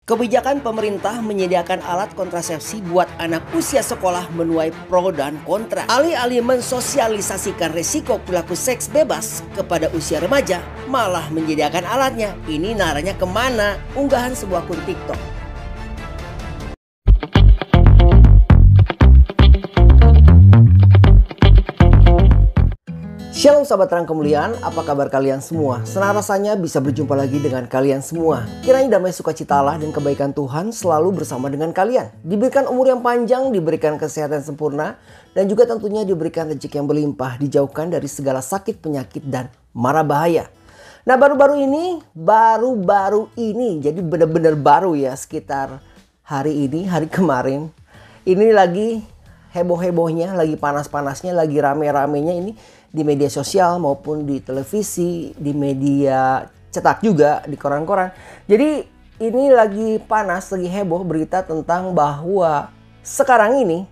Kebijakan pemerintah menyediakan alat kontrasepsi buat anak usia sekolah menuai pro dan kontra. Alih-alih mensosialisasikan resiko perilaku seks bebas kepada usia remaja, malah menyediakan alatnya. Ini naranya kemana? Unggahan sebuah akun TikTok. Shalom sahabat terang kemuliaan, apa kabar kalian semua? Senang rasanya bisa berjumpa lagi dengan kalian semua. Kiranya damai sukacita Allah dan kebaikan Tuhan selalu bersama dengan kalian. Diberikan umur yang panjang, diberikan kesehatan sempurna, dan juga tentunya diberikan rezeki yang berlimpah, dijauhkan dari segala sakit, penyakit, dan mara bahaya. Nah baru-baru ini, jadi benar-benar baru ya, sekitar hari kemarin. Ini lagi heboh-hebohnya, lagi panas-panasnya, lagi rame-ramenya ini di media sosial maupun di televisi, di media cetak juga, di koran-koran. Jadi ini lagi panas, lagi heboh berita tentang bahwa sekarang ini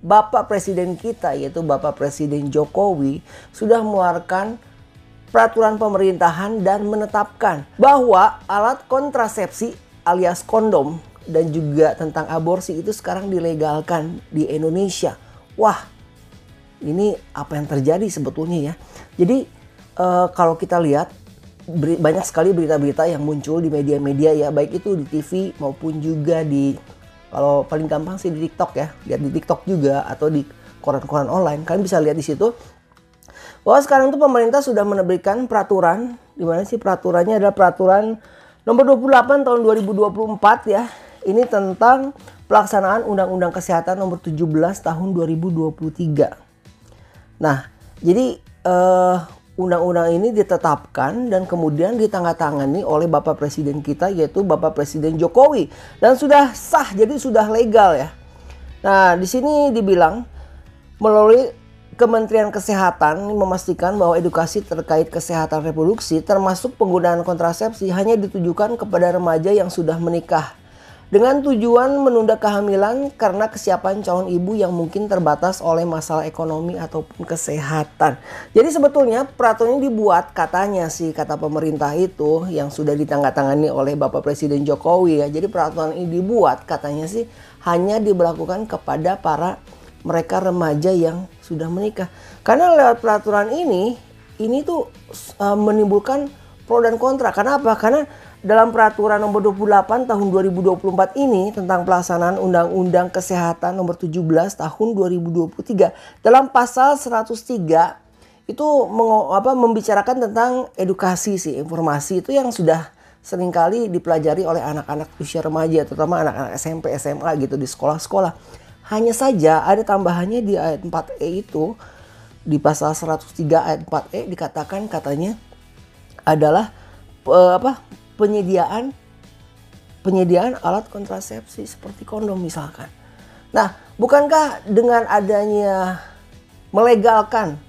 Bapak Presiden kita, yaitu Bapak Presiden Jokowi, sudah mengeluarkan peraturan pemerintahan dan menetapkan bahwa alat kontrasepsi alias kondom dan juga tentang aborsi itu sekarang dilegalkan di Indonesia. Wah, ini apa yang terjadi sebetulnya ya. Jadi kalau kita lihat banyak sekali berita-berita yang muncul di media-media ya. Baik itu di TV maupun juga di, kalau paling gampang sih di TikTok ya. Lihat di TikTok juga atau di koran-koran online. Kalian bisa lihat di situ bahwa sekarang tuh pemerintah sudah menerbitkan peraturan. Di mana sih peraturannya? Adalah peraturan nomor 28 tahun 2024 ya. Ini tentang pelaksanaan Undang-Undang Kesehatan nomor 17 tahun 2023. Nah, jadi undang-undang ini ditetapkan dan kemudian ditandatangani oleh Bapak Presiden kita, yaitu Bapak Presiden Jokowi, dan sudah sah, jadi sudah legal ya. Nah, di sini dibilang melalui Kementerian Kesehatan memastikan bahwa edukasi terkait kesehatan reproduksi termasuk penggunaan kontrasepsi hanya ditujukan kepada remaja yang sudah menikah, dengan tujuan menunda kehamilan karena kesiapan calon ibu yang mungkin terbatas oleh masalah ekonomi ataupun kesehatan. Jadi sebetulnya peraturan ini dibuat, katanya sih, kata pemerintah itu yang sudah ditandatangani oleh Bapak Presiden Jokowi ya. Jadi peraturan ini dibuat katanya sih hanya diberlakukan kepada para mereka remaja yang sudah menikah. Karena lewat peraturan ini tuh menimbulkan pro dan kontra. Karena apa? Karena dalam peraturan nomor 28 tahun 2024 ini tentang pelaksanaan Undang-Undang Kesehatan nomor 17 tahun 2023, dalam pasal 103 itu membicarakan tentang edukasi sih, informasi itu yang sudah seringkali dipelajari oleh anak-anak usia remaja, terutama anak-anak SMP, SMA gitu di sekolah-sekolah. Hanya saja ada tambahannya di ayat 4E itu, di pasal 103 ayat 4E dikatakan katanya adalah penyediaan alat kontrasepsi seperti kondom misalkan. Nah, bukankah dengan adanya melegalkan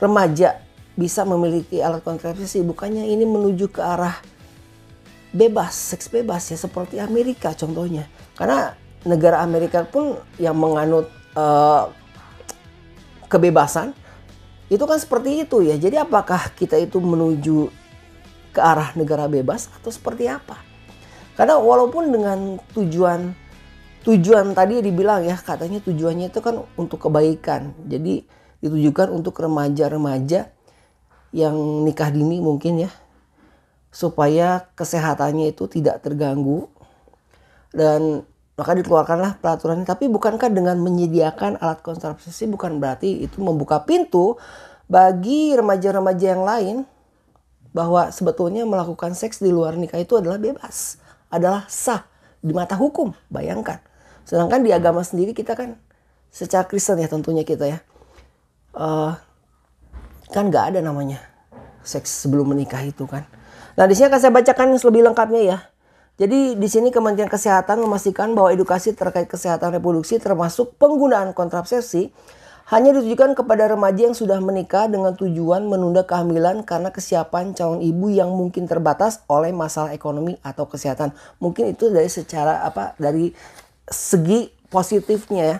remaja bisa memiliki alat kontrasepsi, bukannya ini menuju ke arah bebas, seks bebas ya, seperti Amerika contohnya. Karena negara Amerika pun yang menganut kebebasan itu kan seperti itu ya. Jadi apakah kita itu menuju ke arah negara bebas atau seperti apa? Karena walaupun dengan tujuan tadi dibilang ya, katanya tujuannya itu kan untuk kebaikan. Jadi ditujukan untuk remaja-remaja yang nikah dini mungkin ya, supaya kesehatannya itu tidak terganggu, dan maka dikeluarkanlah peraturan ini. Tapi bukankah dengan menyediakan alat kontrasepsi bukan berarti itu membuka pintu bagi remaja-remaja yang lain bahwa sebetulnya melakukan seks di luar nikah itu adalah bebas, adalah sah di mata hukum. Bayangkan. Sedangkan di agama sendiri kita kan secara Kristen ya tentunya kita ya, kan gak ada namanya seks sebelum menikah itu kan. Nah di sini akan saya bacakan lebih lengkapnya ya. Jadi di sini Kementerian Kesehatan memastikan bahwa edukasi terkait kesehatan reproduksi termasuk penggunaan kontrasepsi hanya ditujukan kepada remaja yang sudah menikah dengan tujuan menunda kehamilan karena kesiapan calon ibu yang mungkin terbatas oleh masalah ekonomi atau kesehatan. Mungkin itu dari dari segi positifnya ya.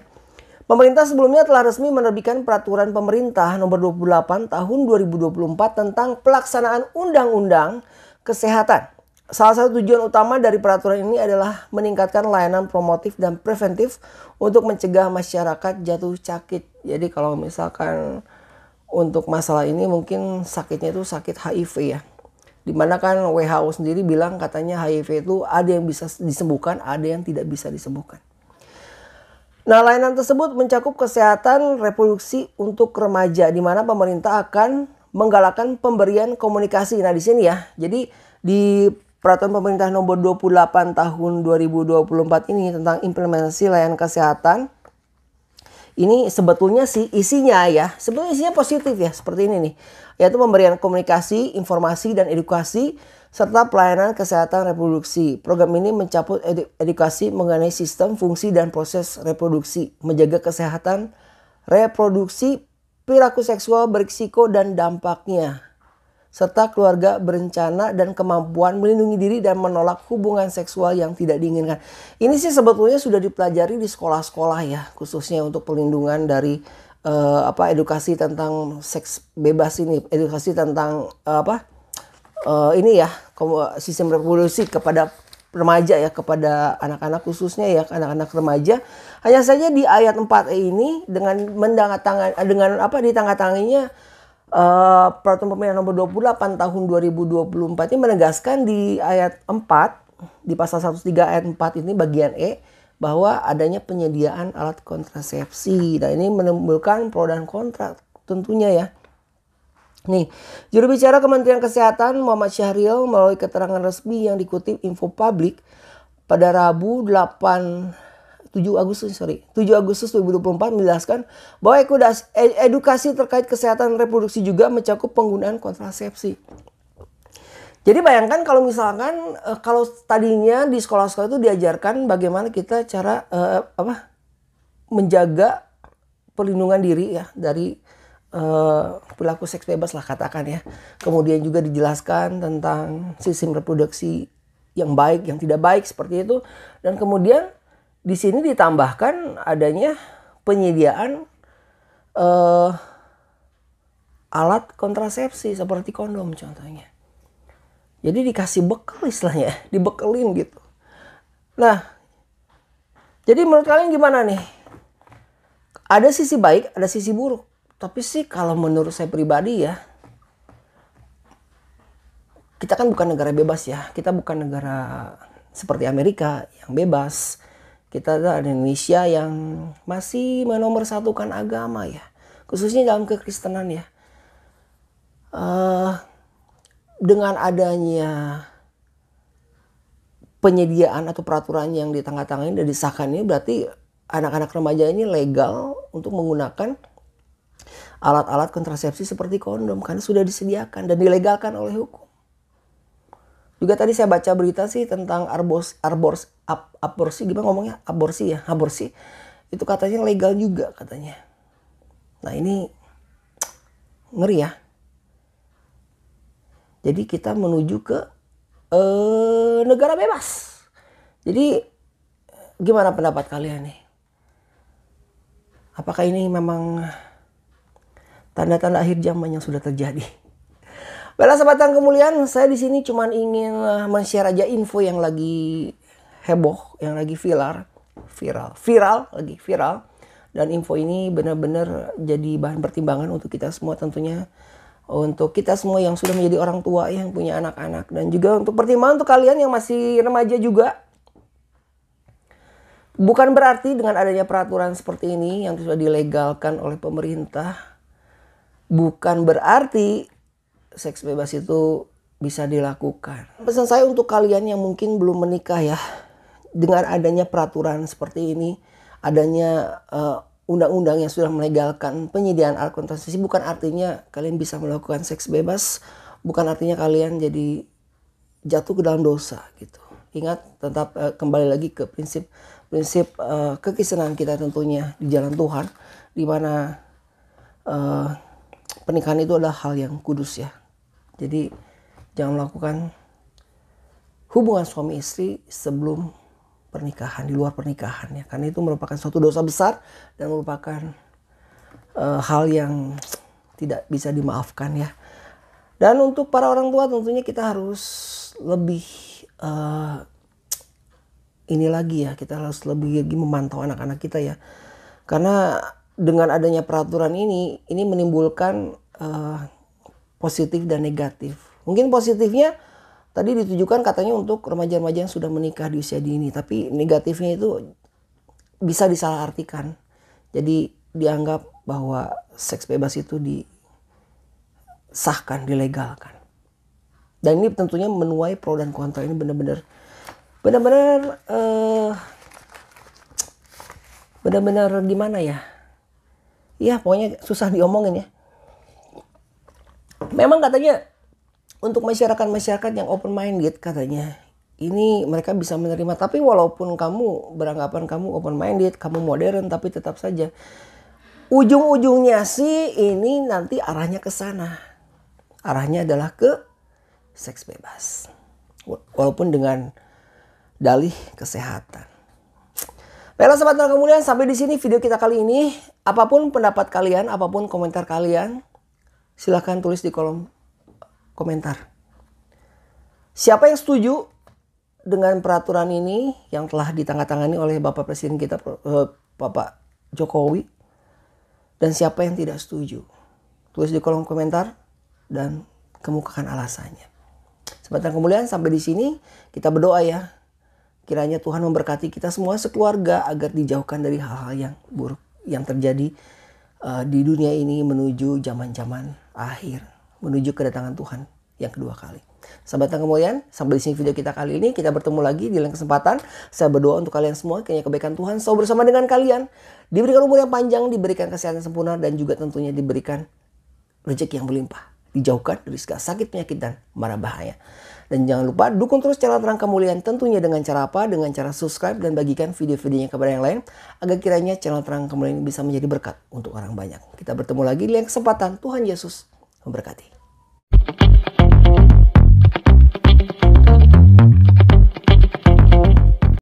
Pemerintah sebelumnya telah resmi menerbitkan peraturan pemerintah nomor 28 tahun 2024 tentang pelaksanaan Undang-Undang Kesehatan salah satu tujuan utama dari peraturan ini adalah meningkatkan layanan promotif dan preventif untuk mencegah masyarakat jatuh sakit. Jadi kalau misalkan untuk masalah ini mungkin sakitnya itu sakit HIV ya. Dimana kan WHO sendiri bilang katanya HIV itu ada yang bisa disembuhkan, ada yang tidak bisa disembuhkan. Nah, layanan tersebut mencakup kesehatan reproduksi untuk remaja, di mana pemerintah akan menggalakkan pemberian komunikasi. Nah, di sini ya, jadi di Peraturan Pemerintah Nomor 28 Tahun 2024 ini tentang implementasi layanan kesehatan, ini sebetulnya sih isinya ya, sebetulnya isinya positif ya, seperti ini nih, yaitu pemberian komunikasi, informasi, dan edukasi, serta pelayanan kesehatan reproduksi. Program ini mencakup edukasi mengenai sistem, fungsi, dan proses reproduksi, menjaga kesehatan reproduksi, perilaku seksual berisiko dan dampaknya, serta keluarga berencana dan kemampuan melindungi diri dan menolak hubungan seksual yang tidak diinginkan. Ini sih sebetulnya sudah dipelajari di sekolah-sekolah ya, khususnya untuk perlindungan dari edukasi tentang seks bebas ini, edukasi tentang ini ya, sistem reproduksi kepada remaja ya, kepada anak-anak khususnya ya, anak-anak remaja. Hanya saja di ayat 4E ini dengan ditandatanganinya Peraturan Pemerintah Nomor 28 Tahun 2024 ini menegaskan di ayat 4, di pasal 103 ayat 4 ini bagian E, bahwa adanya penyediaan alat kontrasepsi. Nah, ini menimbulkan pro dan kontra tentunya ya. Nih, juru bicara Kementerian Kesehatan Muhammad Syahril melalui keterangan resmi yang dikutip Info Publik pada Rabu 7 Agustus 2024 menjelaskan bahwa edukasi terkait kesehatan reproduksi juga mencakup penggunaan kontrasepsi. Jadi bayangkan kalau misalkan kalau tadinya di sekolah-sekolah itu diajarkan bagaimana kita cara menjaga perlindungan diri ya dari perilaku seks bebas lah katakan ya. Kemudian juga dijelaskan tentang sistem reproduksi yang baik, yang tidak baik seperti itu. Dan kemudian di sini ditambahkan adanya penyediaan alat kontrasepsi seperti kondom contohnya. Jadi dikasih bekal istilahnya, dibekelin gitu. Nah, jadi menurut kalian gimana nih? Ada sisi baik, ada sisi buruk. Tapi sih kalau menurut saya pribadi ya, kita kan bukan negara bebas ya. Kita bukan negara seperti Amerika yang bebas. Kita ada Indonesia yang masih menomorsatukan agama ya. Khususnya dalam kekristenan ya. Dengan adanya penyediaan atau peraturan yang ditandatangani dan disahkan ini berarti anak-anak remaja ini legal untuk menggunakan alat-alat kontrasepsi seperti kondom karena sudah disediakan dan dilegalkan oleh hukum. Juga tadi saya baca berita sih tentang aborsi, gimana ngomongnya? Aborsi. Itu katanya legal juga katanya. Nah, ini ngeri ya. Jadi kita menuju ke negara bebas. Jadi gimana pendapat kalian nih? Apakah ini memang tanda-tanda akhir zaman yang sudah terjadi? Baiklah sahabat yang kemuliaan, saya di sini cuma ingin men-share aja info yang lagi heboh, yang lagi viral, dan info ini benar-benar jadi bahan pertimbangan untuk kita semua tentunya, untuk kita semua yang sudah menjadi orang tua yang punya anak-anak, dan juga untuk pertimbangan untuk kalian yang masih remaja juga. Bukan berarti dengan adanya peraturan seperti ini yang sudah dilegalkan oleh pemerintah, bukan berarti seks bebas itu bisa dilakukan. Pesan saya untuk kalian yang mungkin belum menikah ya, dengan adanya peraturan seperti ini, adanya undang-undang yang sudah melegalkan penyediaan alat kontrasepsi, bukan artinya kalian bisa melakukan seks bebas, bukan artinya kalian jadi jatuh ke dalam dosa gitu. Ingat, tetap kembali lagi ke prinsip kekristenan kita tentunya di jalan Tuhan, di mana pernikahan itu adalah hal yang kudus ya. Jadi jangan melakukan hubungan suami istri sebelum pernikahan, di luar pernikahan ya. Karena itu merupakan suatu dosa besar dan merupakan hal yang tidak bisa dimaafkan ya. Dan untuk para orang tua tentunya kita harus lebih ini lagi ya, kita harus lebih lagi memantau anak-anak kita ya. Karena dengan adanya peraturan ini menimbulkan positif dan negatif. Mungkin positifnya tadi ditujukan katanya untuk remaja-remaja yang sudah menikah di usia dini. Tapi negatifnya itu bisa disalahartikan. Jadi dianggap bahwa seks bebas itu disahkan, dilegalkan. Dan ini tentunya menuai pro dan kontra. Ini benar-benar gimana ya? Ya pokoknya susah diomongin ya. Memang katanya untuk masyarakat yang open minded katanya ini mereka bisa menerima. Tapi walaupun kamu beranggapan kamu open minded, kamu modern, tapi tetap saja ujung-ujungnya sih ini nanti arahnya ke sana. Arahnya adalah ke seks bebas. Walaupun dengan dalih kesehatan. Baiklah sahabat Tuhan kemuliaan, sampai di sini video kita kali ini. Apapun pendapat kalian, apapun komentar kalian, silahkan tulis di kolom komentar. Siapa yang setuju dengan peraturan ini yang telah ditandatangani oleh Bapak Presiden kita, Bapak Jokowi, dan siapa yang tidak setuju? Tulis di kolom komentar dan kemukakan alasannya. Sahabat Tuhan kemuliaan, sampai di sini kita berdoa ya. Kiranya Tuhan memberkati kita semua sekeluarga agar dijauhkan dari hal-hal yang buruk yang terjadi di dunia ini menuju zaman-zaman akhir. Menuju kedatangan Tuhan yang kedua kali. Sahabat yang kemuliaan, sampai di sini video kita kali ini. Kita bertemu lagi di lain kesempatan. Saya berdoa untuk kalian semua, kiranya kebaikan Tuhan selalu bersama dengan kalian. Diberikan umur yang panjang, diberikan kesehatan sempurna, dan juga tentunya diberikan rezeki yang berlimpah. Dijauhkan dari segala sakit, penyakit, dan mara bahaya. Dan jangan lupa dukung terus channel Terang Kemuliaan, tentunya dengan cara apa? Dengan cara subscribe dan bagikan video-videonya kepada yang lain, agar kiranya channel Terang Kemuliaan bisa menjadi berkat untuk orang banyak. Kita bertemu lagi di lain kesempatan. Tuhan Yesus memberkati.